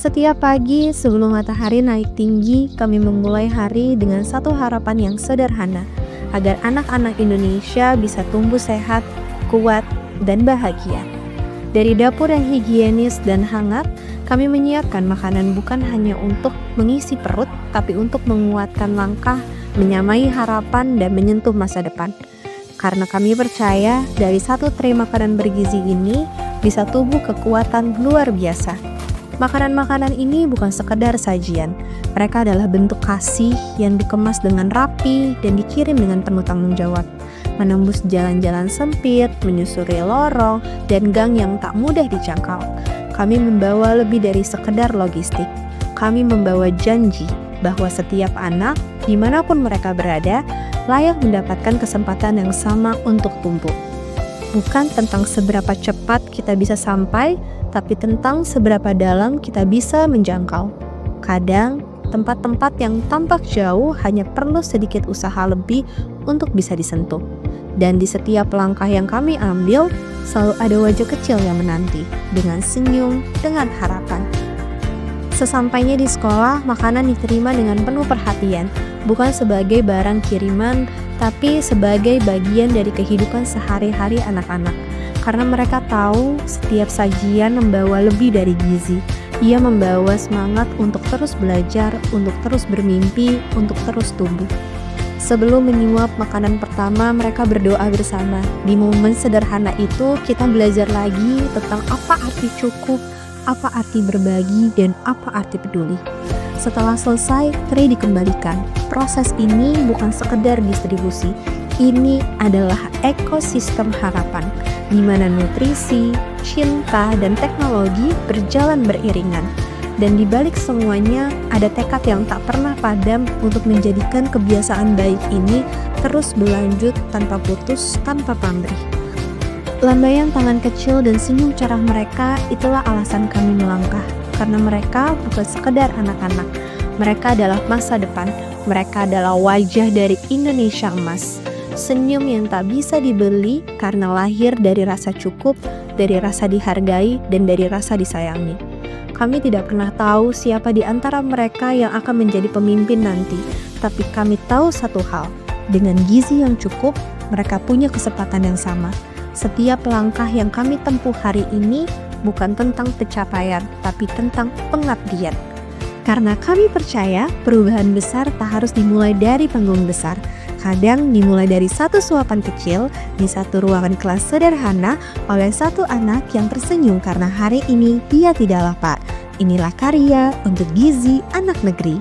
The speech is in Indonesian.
Setiap pagi sebelum matahari naik tinggi, kami memulai hari dengan satu harapan yang sederhana, agar anak-anak Indonesia bisa tumbuh sehat, kuat, dan bahagia. Dari dapur yang higienis dan hangat, kami menyiapkan makanan bukan hanya untuk mengisi perut, tapi untuk menguatkan langkah, menyamai harapan, dan menyentuh masa depan. Karena kami percaya dari satu tray makanan bergizi ini bisa tumbuh kekuatan luar biasa. Makanan-makanan ini bukan sekedar sajian, mereka adalah bentuk kasih yang dikemas dengan rapi dan dikirim dengan penuh tanggung jawab. Menembus jalan-jalan sempit, menyusuri lorong, dan gang yang tak mudah dijangkau. Kami membawa lebih dari sekedar logistik. Kami membawa janji bahwa setiap anak, dimanapun mereka berada, layak mendapatkan kesempatan yang sama untuk tumbuh. Bukan tentang seberapa cepat kita bisa sampai, tapi tentang seberapa dalam kita bisa menjangkau. Kadang, tempat-tempat yang tampak jauh hanya perlu sedikit usaha lebih untuk bisa disentuh. Dan di setiap langkah yang kami ambil, selalu ada wajah kecil yang menanti, dengan senyum, dengan harapan. Sesampainya di sekolah, makanan diterima dengan penuh perhatian, bukan sebagai barang kiriman, tapi sebagai bagian dari kehidupan sehari-hari anak-anak. Karena mereka tahu setiap sajian membawa lebih dari gizi. Ia membawa semangat untuk terus belajar, untuk terus bermimpi, untuk terus tumbuh. Sebelum menyuap makanan pertama, mereka berdoa bersama. Di momen sederhana itu, kita belajar lagi tentang apa arti cukup, apa arti berbagi, dan apa arti peduli. Setelah selesai, tray dikembalikan. Proses ini bukan sekedar distribusi. Ini adalah ekosistem harapan, di mana nutrisi, cinta, dan teknologi berjalan beriringan. Dan di balik semuanya, ada tekad yang tak pernah padam untuk menjadikan kebiasaan baik ini terus berlanjut tanpa putus, tanpa pamrih. Lambaian tangan kecil dan senyum cerah mereka, itulah alasan kami melangkah. Karena mereka bukan sekedar anak-anak, mereka adalah masa depan, mereka adalah wajah dari Indonesia emas. Senyum yang tak bisa dibeli karena lahir dari rasa cukup, dari rasa dihargai, dan dari rasa disayangi. Kami tidak pernah tahu siapa di antara mereka yang akan menjadi pemimpin nanti, tapi kami tahu satu hal, dengan gizi yang cukup, mereka punya kesempatan yang sama. Setiap langkah yang kami tempuh hari ini bukan tentang pencapaian, tapi tentang pengabdian. Karena kami percaya perubahan besar tak harus dimulai dari panggung besar. Kadang dimulai dari satu suapan kecil di satu ruangan kelas sederhana oleh satu anak yang tersenyum karena hari ini dia tidak lapar. Inilah karya untuk gizi anak negeri.